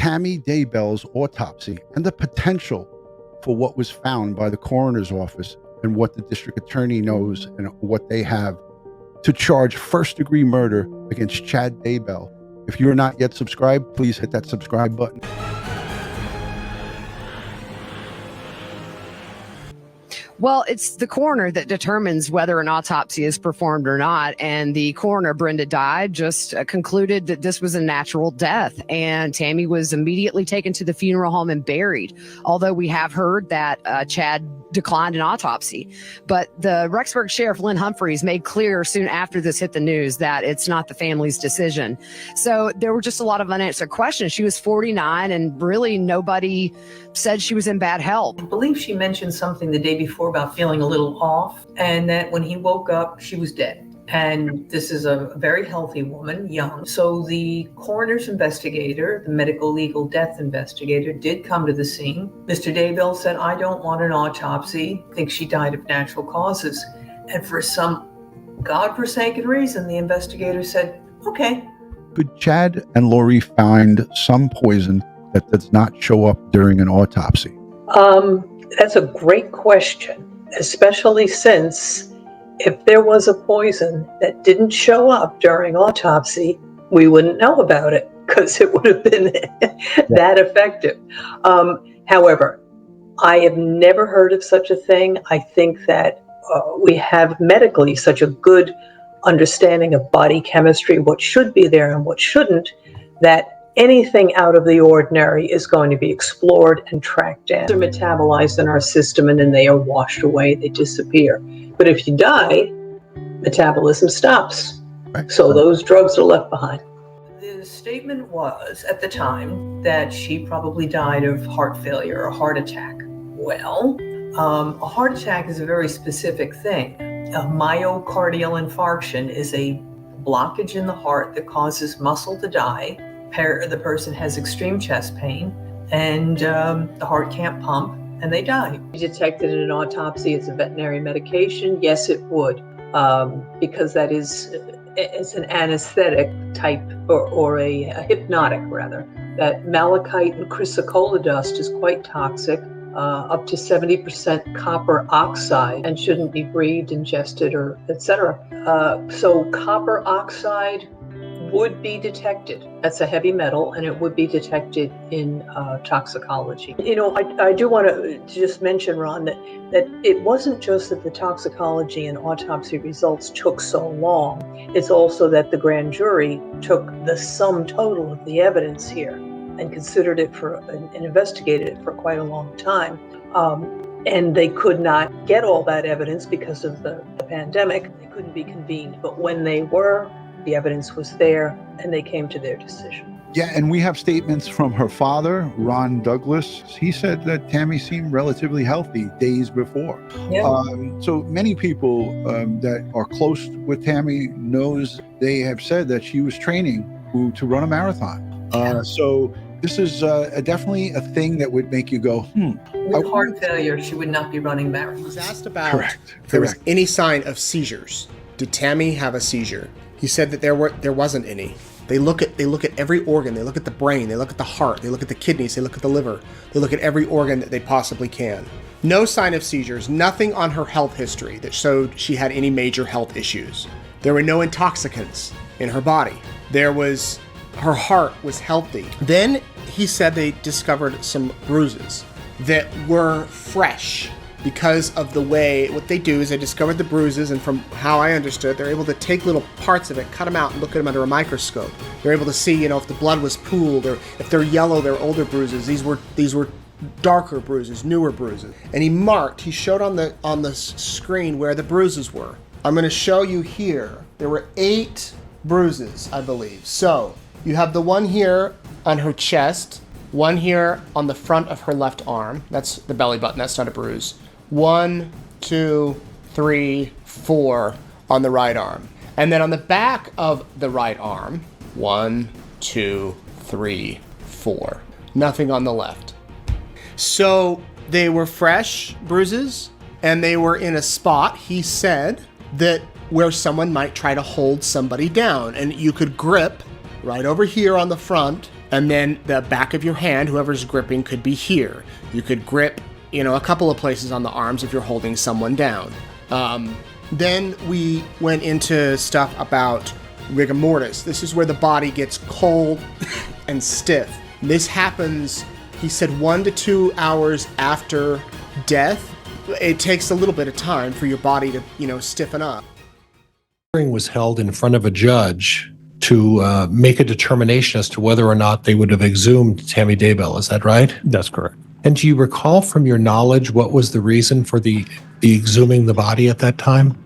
Tammy Daybell's autopsy and the potential for what was found by the coroner's office and what the district attorney knows and what they have to charge first-degree murder against Chad Daybell. If you're not yet subscribed, please hit that subscribe button. Well, it's the coroner that determines whether an autopsy is performed or not. And the coroner, Brenda Dye, just concluded that this was a natural death. And Tammy was immediately taken to the funeral home and buried. Although we have heard that Chad declined an autopsy. But the Rexburg Sheriff, Lynn Humphreys, made clear soon after this hit the news that it's not the family's decision. So there were just a lot of unanswered questions. She was 49 and really nobody said she was in bad health. I believe she mentioned something the day before about feeling a little off, and that when he woke up, she was dead. And this is a very healthy woman, young. So the coroner's investigator, the medical legal death investigator, did come to the scene. Mr. Daybell said, "I don't want an autopsy. I think she died of natural causes." And for some godforsaken reason, the investigator said, "Okay." Could Chad and Lori find some poison that does not show up during an autopsy? That's a great question, especially since if there was a poison that didn't show up during autopsy, we wouldn't know about it because it would have been that effective. However, I have never heard of such a thing. I think that we have medically such a good understanding of body chemistry, what should be there and what shouldn't, that anything out of the ordinary is going to be explored and tracked down. They're metabolized in our system and then they are washed away, they disappear. But if you die, metabolism stops. Right. So those drugs are left behind. The statement was, at the time, that she probably died of heart failure or heart attack. Well, a heart attack is a very specific thing. A myocardial infarction is a blockage in the heart that causes muscle to die. The person has extreme chest pain and the heart can't pump and they die. Detected in an autopsy as a veterinary medication? Yes, it would, because that is, it's an anesthetic type or a hypnotic rather. That malachite and chrysocolla dust is quite toxic, up to 70% copper oxide, and shouldn't be breathed, ingested, or etc. So copper oxide would be detected. That's a heavy metal, and it would be detected in toxicology. You know, I do want to just mention, Ron, that it wasn't just that the toxicology and autopsy results took so long. It's also that the grand jury took the sum total of the evidence here and considered it and investigated it for quite a long time. And they could not get all that evidence because of the pandemic. They couldn't be convened. But when they were, the evidence was there, and they came to their decision. Yeah, and we have statements from her father, Ron Douglas. He said that Tammy seemed relatively healthy days before. Yeah. So many people that are close with Tammy knows they have said that she was training to run a marathon. So this is definitely a thing that would make you go, With heart failure, she would not be running marathons. He was asked about Correct. if there was any sign of seizures. Did Tammy have a seizure? He said that there wasn't any. They look at every organ. They look at the brain. They look at the heart. They look at the kidneys. They look at the liver. They look at every organ that they possibly can. No sign of seizures. Nothing on her health history that showed she had any major health issues. There were no intoxicants in her body. Her heart was healthy. Then he said they discovered some bruises that were fresh. Because of the way, what they do is they discovered the bruises, and from how I understood, they're able to take little parts of it, cut them out, and look at them under a microscope. They're able to see, if the blood was pooled, or if they're yellow, they're older bruises. These were darker bruises, newer bruises. And he showed on the screen where the bruises were. I'm going to show you here. There were 8 bruises, I believe. So you have the one here on her chest, one here on the front of her left arm. That's the belly button. That's not a bruise. 1, 2, 3, 4 on the right arm. And then on the back of the right arm, 1, 2, 3, 4. Nothing on the left. So they were fresh bruises, and they were in a spot, he said, that where someone might try to hold somebody down. And you could grip right over here on the front And then the back of your hand, whoever's gripping, could be here. You could grip, a couple of places on the arms if you're holding someone down. Then we went into stuff about rigor mortis. This is where the body gets cold and stiff. This happens, he said, 1 to 2 hours after death. It takes a little bit of time for your body to, stiffen up. Hearing was held in front of a judge to make a determination as to whether or not they would have exhumed Tammy Daybell. Is that right? That's correct. And do you recall from your knowledge what was the reason for the exhuming the body at that time?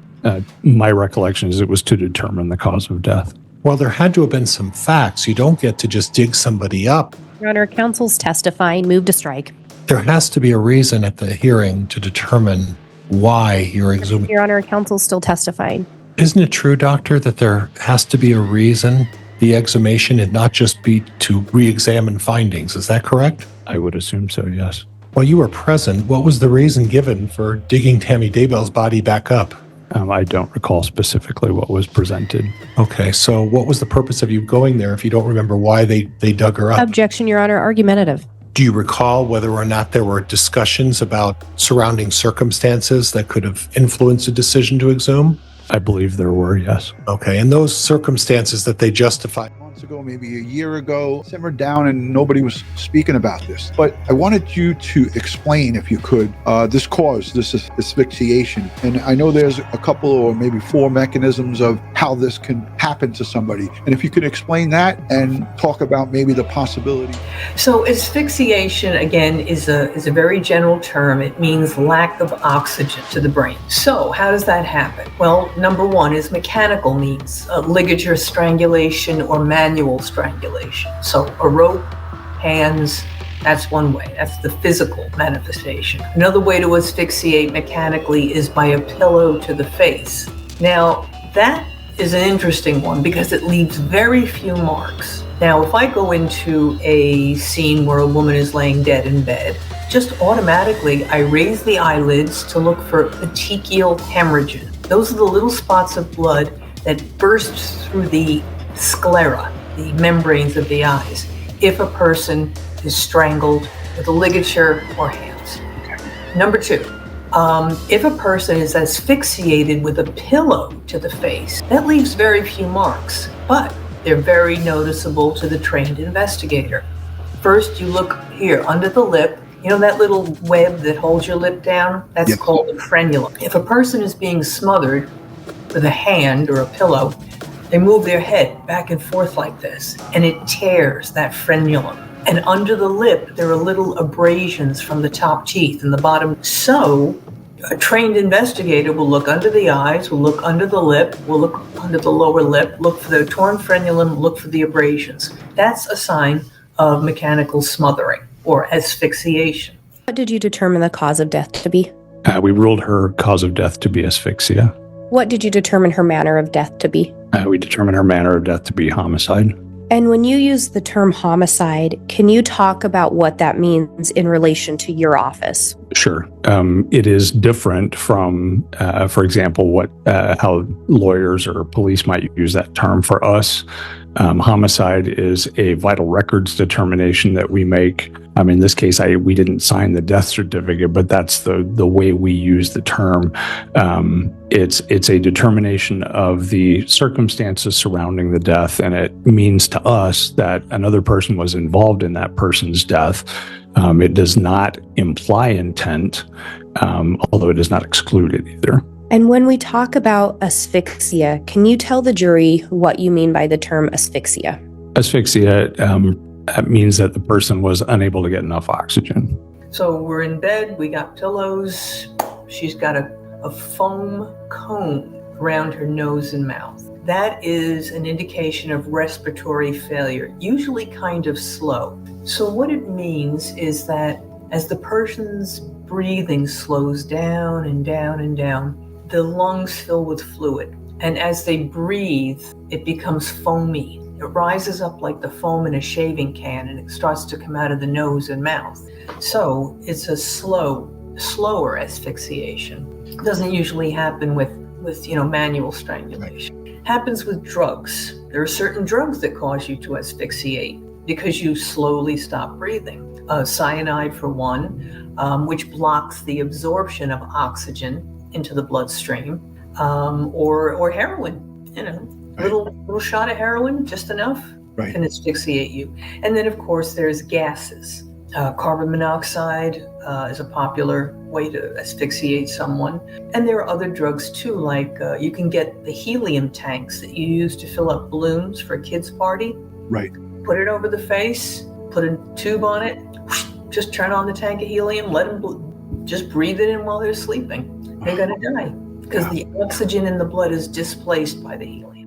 My recollection is it was to determine the cause of death. Well, there had to have been some facts. You don't get to just dig somebody up. Your Honor, counsel's testifying. Move to strike. There has to be a reason at the hearing to determine why you're exhuming. Your Honor, counsel's still testifying. Isn't it true, doctor, that there has to be a reason the exhumation and not just be to re-examine findings? Is that correct? I would assume so, yes. Well, you were present. What was the reason given for digging Tammy Daybell's body back up? I don't recall specifically what was presented. Okay, so what was the purpose of you going there if you don't remember why they dug her up? Objection, Your Honor. Argumentative. Do you recall whether or not there were discussions about surrounding circumstances that could have influenced a decision to exhume? I believe there were, yes. Okay, and those circumstances that they justified ago, maybe a year ago, simmered down and nobody was speaking about this. But I wanted you to explain, if you could, this cause, this asphyxiation. And I know there's a couple or maybe 4 mechanisms of how this can happen to somebody. And if you could explain that and talk about maybe the possibility. So asphyxiation, again, is a very general term. It means lack of oxygen to the brain. So how does that happen? Well, number one is mechanical means, ligature strangulation or manual strangulation. So a rope, hands, that's one way. That's the physical manifestation. Another way to asphyxiate mechanically is by a pillow to the face. Now, that is an interesting one because it leaves very few marks. Now, if I go into a scene where a woman is laying dead in bed, just automatically I raise the eyelids to look for petechial hemorrhaging. Those are the little spots of blood that burst through the sclera, the membranes of the eyes, if a person is strangled with a ligature or hands. Number 2, if a person is asphyxiated with a pillow to the face, that leaves very few marks, but they're very noticeable to the trained investigator. First, you look here under the lip. You know that little web that holds your lip down? That's called a frenulum. If a person is being smothered with a hand or a pillow, they move their head back and forth like this, and it tears that frenulum. And under the lip, there are little abrasions from the top teeth and the bottom. So a trained investigator will look under the eyes, will look under the lip, will look under the lower lip, look for the torn frenulum, look for the abrasions. That's a sign of mechanical smothering or asphyxiation. What did you determine the cause of death to be? We ruled her cause of death to be asphyxia. What did you determine her manner of death to be? We determined her manner of death to be homicide. And when you use the term homicide, can you talk about what that means in relation to your office? Sure. It is different from, for example, how lawyers or police might use that term. For us, homicide is a vital records determination that we make. In this case, we didn't sign the death certificate, but that's the way we use the term. It's a determination of the circumstances surrounding the death, and it means to us that another person was involved in that person's death. It does not imply intent, although it does not exclude it either. And when we talk about asphyxia, can you tell the jury what you mean by the term asphyxia? Asphyxia means that the person was unable to get enough oxygen. So we're in bed, we got pillows, she's got a foam cone around her nose and mouth. That is an indication of respiratory failure, usually kind of slow. So what it means is that as the person's breathing slows down and down and down, the lungs fill with fluid. And as they breathe, it becomes foamy. It rises up like the foam in a shaving can, and it starts to come out of the nose and mouth. So it's a slower asphyxiation. It doesn't usually happen with manual strangulation. It happens with drugs. There are certain drugs that cause you to asphyxiate. because you slowly stop breathing. Cyanide, for one, which blocks the absorption of oxygen into the bloodstream, or heroin. Little shot of heroin, just enough, Right. can asphyxiate you. And then, of course, there's gases. Carbon monoxide is a popular way to asphyxiate someone. And there are other drugs too, like you can get the helium tanks that you use to fill up balloons for a kid's party. Right. Put it over the face, put a tube on it, just turn on the tank of helium, let them just breathe it in while they're sleeping. They're going to die because the oxygen in the blood is displaced by the helium.